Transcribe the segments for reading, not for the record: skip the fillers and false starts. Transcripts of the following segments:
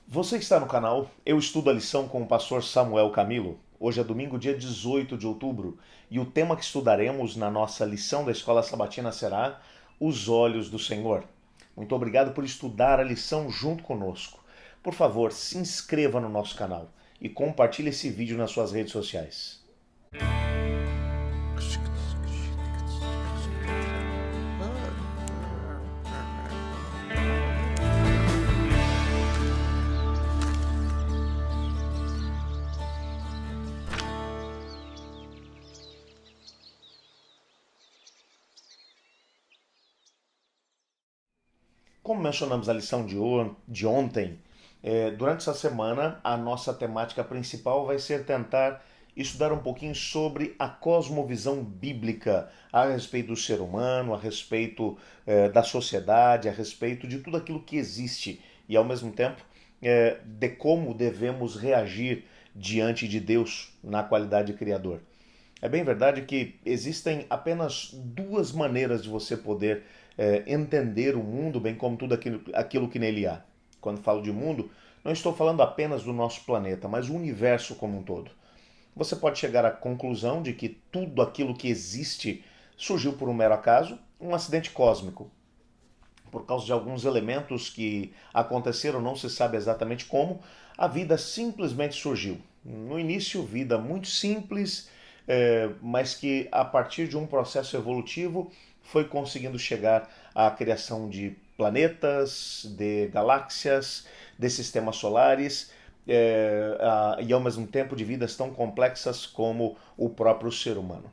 Você está no canal Eu Estudo a Lição com o pastor Samuel Camilo. Hoje é domingo, dia 18 de outubro, e o tema que estudaremos na nossa lição da Escola Sabatina será Os Olhos do Senhor. Muito obrigado por estudar a lição junto conosco. Por favor, se inscreva no nosso canal e compartilhe esse vídeo nas suas redes sociais. Como mencionamos na lição de ontem, durante essa semana a nossa temática principal vai ser tentar estudar um pouquinho sobre a cosmovisão bíblica a respeito do ser humano, a respeito da sociedade, a respeito de tudo aquilo que existe e ao mesmo tempo de como devemos reagir diante de Deus na qualidade de Criador. É bem verdade que existem apenas duas maneiras de você poder entender o mundo, bem como tudo aquilo que nele há. Quando falo de mundo, não estou falando apenas do nosso planeta, mas o universo como um todo. Você pode chegar à conclusão de que tudo aquilo que existe surgiu por um mero acaso, um acidente cósmico, por causa de alguns elementos que aconteceram, não se sabe exatamente como, a vida simplesmente surgiu. No início, vida muito simples, mas que a partir de um processo evolutivo foi conseguindo chegar à criação de planetas, de galáxias, de sistemas solares, e ao mesmo tempo de vidas tão complexas como o próprio ser humano.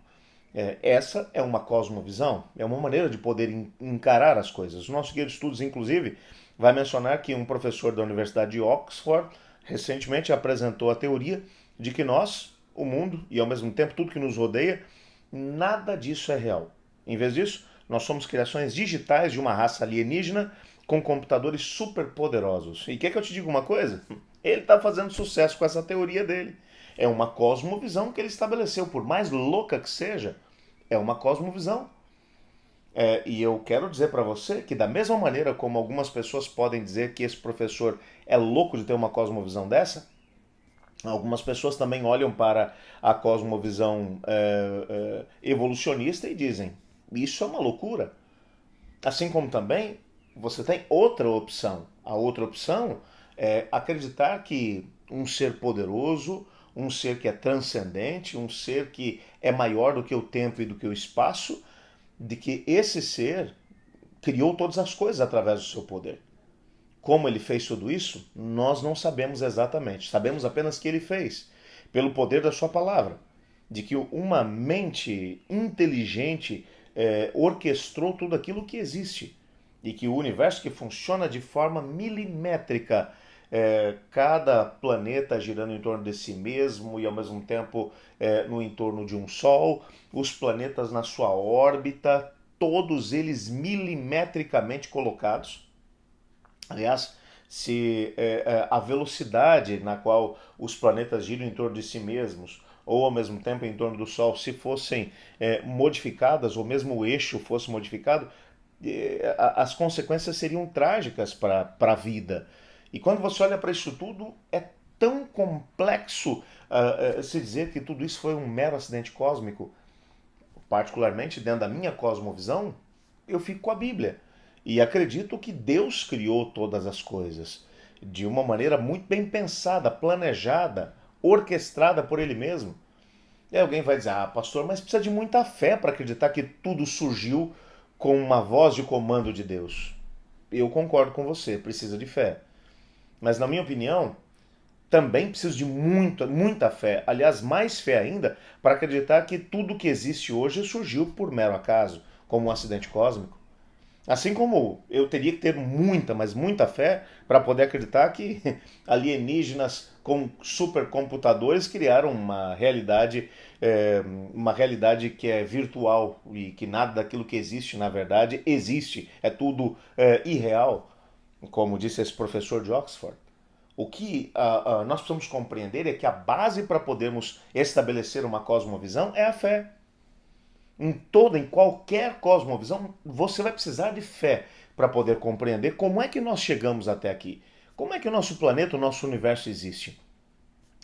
Essa é uma cosmovisão, é uma maneira de poder encarar as coisas. O nosso guia de estudos, inclusive, vai mencionar que um professor da Universidade de Oxford recentemente apresentou a teoria de que nós, o mundo e ao mesmo tempo tudo que nos rodeia, nada disso é real. Em vez disso, nós somos criações digitais de uma raça alienígena com computadores super poderosos. E quer que eu te diga uma coisa? Ele está fazendo sucesso com essa teoria dele. É uma cosmovisão que ele estabeleceu, por mais louca que seja, é uma cosmovisão. E eu quero dizer para você que, da mesma maneira como algumas pessoas podem dizer que esse professor é louco de ter uma cosmovisão dessa, algumas pessoas também olham para a cosmovisão evolucionista e dizem: isso é uma loucura. Assim como também você tem outra opção. A outra opção é acreditar que um ser poderoso, um ser que é transcendente, um ser que é maior do que o tempo e do que o espaço, de que esse ser criou todas as coisas através do seu poder. Como ele fez tudo isso, nós não sabemos exatamente. Sabemos apenas que ele fez, pelo poder da sua palavra. De que uma mente inteligente orquestrou tudo aquilo que existe. E que o universo que funciona de forma milimétrica, cada planeta girando em torno de si mesmo e ao mesmo tempo no entorno de um Sol, os planetas na sua órbita, todos eles milimetricamente colocados. Aliás, se a velocidade na qual os planetas giram em torno de si mesmos ou ao mesmo tempo em torno do Sol, se fossem modificadas, ou mesmo o eixo fosse modificado, as consequências seriam trágicas para a vida. E quando você olha para isso tudo, é tão complexo se dizer que tudo isso foi um mero acidente cósmico. Particularmente dentro da minha cosmovisão, eu fico com a Bíblia. E acredito que Deus criou todas as coisas de uma maneira muito bem pensada, planejada, orquestrada por Ele mesmo. E alguém vai dizer: ah, pastor, mas precisa de muita fé para acreditar que tudo surgiu com uma voz de comando de Deus. Eu concordo com você, precisa de fé. Mas na minha opinião, também preciso de muita fé, aliás, mais fé ainda, para acreditar que tudo que existe hoje surgiu por mero acaso, como um acidente cósmico. Assim como eu teria que ter muita, mas muita fé para poder acreditar que alienígenas com supercomputadores criaram uma realidade que é virtual e que nada daquilo que existe, na verdade, existe. É tudo irreal, como disse esse professor de Oxford. O que nós precisamos compreender é que a base para podermos estabelecer uma cosmovisão é a fé. Em qualquer cosmovisão, você vai precisar de fé para poder compreender como é que nós chegamos até aqui. Como é que o nosso planeta, o nosso universo existe?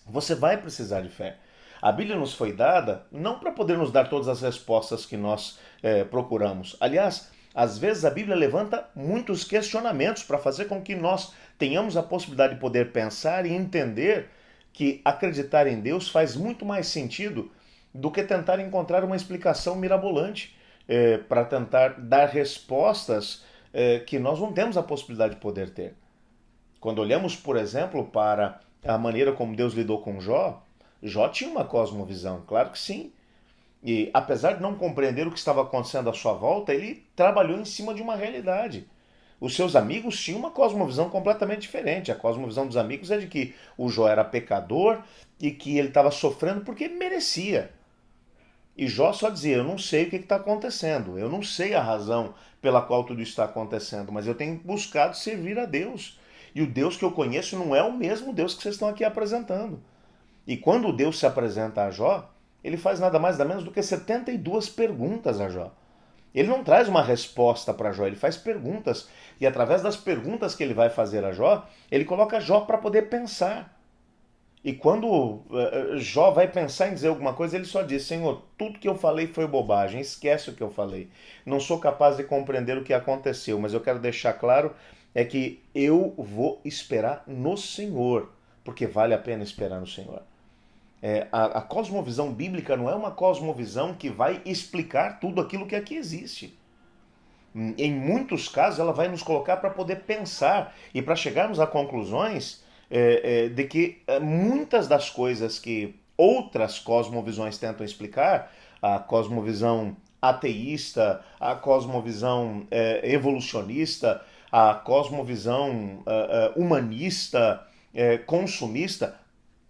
Você vai precisar de fé. A Bíblia nos foi dada não para poder nos dar todas as respostas que nós procuramos. Aliás, às vezes a Bíblia levanta muitos questionamentos para fazer com que nós tenhamos a possibilidade de poder pensar e entender que acreditar em Deus faz muito mais sentido do que tentar encontrar uma explicação mirabolante para tentar dar respostas que nós não temos a possibilidade de poder ter. Quando olhamos, por exemplo, para a maneira como Deus lidou com Jó, Jó tinha uma cosmovisão, claro que sim. E apesar de não compreender o que estava acontecendo à sua volta, ele trabalhou em cima de uma realidade. Os seus amigos tinham uma cosmovisão completamente diferente. A cosmovisão dos amigos é de que o Jó era pecador e que ele estava sofrendo porque merecia. E Jó só dizia: eu não sei o que está acontecendo, eu não sei a razão pela qual tudo está acontecendo, mas eu tenho buscado servir a Deus. E o Deus que eu conheço não é o mesmo Deus que vocês estão aqui apresentando. E quando Deus se apresenta a Jó, ele faz nada mais nada menos do que 72 perguntas a Jó. Ele não traz uma resposta para Jó, ele faz perguntas. E através das perguntas que ele vai fazer a Jó, ele coloca Jó para poder pensar. E quando Jó vai pensar em dizer alguma coisa, ele só diz: Senhor, tudo que eu falei foi bobagem, esquece o que eu falei. Não sou capaz de compreender o que aconteceu, mas eu quero deixar claro é que eu vou esperar no Senhor, porque vale a pena esperar no Senhor. A cosmovisão bíblica não é uma cosmovisão que vai explicar tudo aquilo que aqui existe. Em muitos casos, ela vai nos colocar para poder pensar e para chegarmos a conclusões de que muitas das coisas que outras cosmovisões tentam explicar, a cosmovisão ateísta, a cosmovisão evolucionista, a cosmovisão humanista, consumista,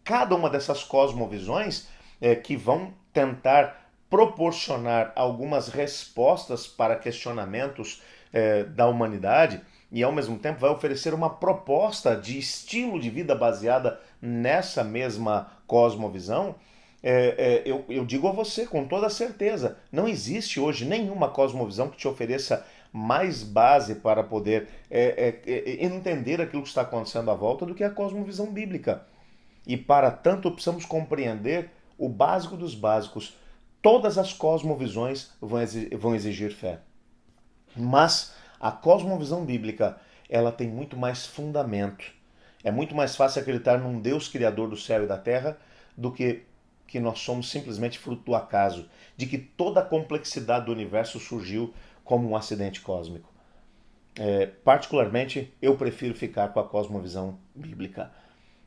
cada uma dessas cosmovisões que vão tentar proporcionar algumas respostas para questionamentos da humanidade e ao mesmo tempo vai oferecer uma proposta de estilo de vida baseada nessa mesma cosmovisão. Eu digo a você com toda certeza, não existe hoje nenhuma cosmovisão que te ofereça mais base para poder entender aquilo que está acontecendo à volta do que a cosmovisão bíblica. E para tanto precisamos compreender o básico dos básicos. Todas as cosmovisões vão exigir fé. Mas a cosmovisão bíblica, ela tem muito mais fundamento. É muito mais fácil acreditar num Deus criador do céu e da terra do que nós somos simplesmente fruto do acaso, de que toda a complexidade do universo surgiu como um acidente cósmico. Particularmente, eu prefiro ficar com a cosmovisão bíblica.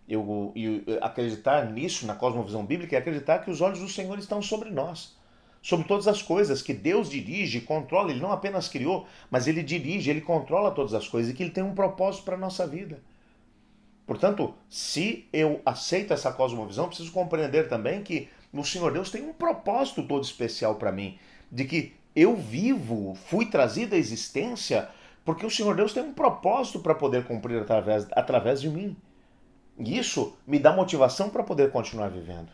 Eu acreditar nisso, na cosmovisão bíblica, é acreditar que os olhos do Senhor estão sobre nós, sobre todas as coisas, que Deus dirige, controla, Ele não apenas criou, mas Ele dirige, Ele controla todas as coisas e que Ele tem um propósito para a nossa vida. Portanto, se eu aceito essa cosmovisão, preciso compreender também que o Senhor Deus tem um propósito todo especial para mim, de que eu vivo, fui trazido à existência, porque o Senhor Deus tem um propósito para poder cumprir através de mim. E isso me dá motivação para poder continuar vivendo.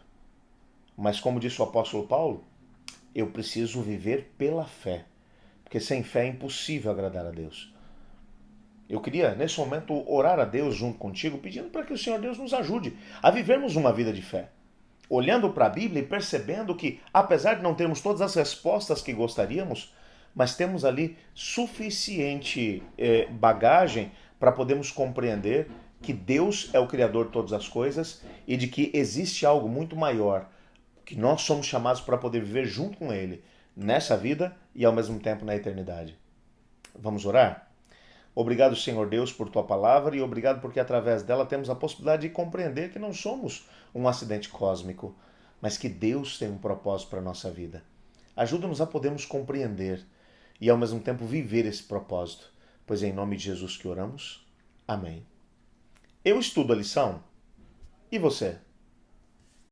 Mas como disse o apóstolo Paulo, eu preciso viver pela fé. Porque sem fé é impossível agradar a Deus. Eu queria, nesse momento, orar a Deus junto contigo, pedindo para que o Senhor Deus nos ajude a vivermos uma vida de fé. Olhando para a Bíblia e percebendo que, apesar de não termos todas as respostas que gostaríamos, mas temos ali suficiente bagagem para podermos compreender que Deus é o Criador de todas as coisas e de que existe algo muito maior, que nós somos chamados para poder viver junto com Ele, nessa vida e ao mesmo tempo na eternidade. Vamos orar? Obrigado, Senhor Deus, por Tua palavra e obrigado porque através dela temos a possibilidade de compreender que não somos um acidente cósmico, mas que Deus tem um propósito para a nossa vida. Ajuda-nos a podermos compreender e ao mesmo tempo viver esse propósito, pois é em nome de Jesus que oramos. Amém. Eu estudo a lição. E você?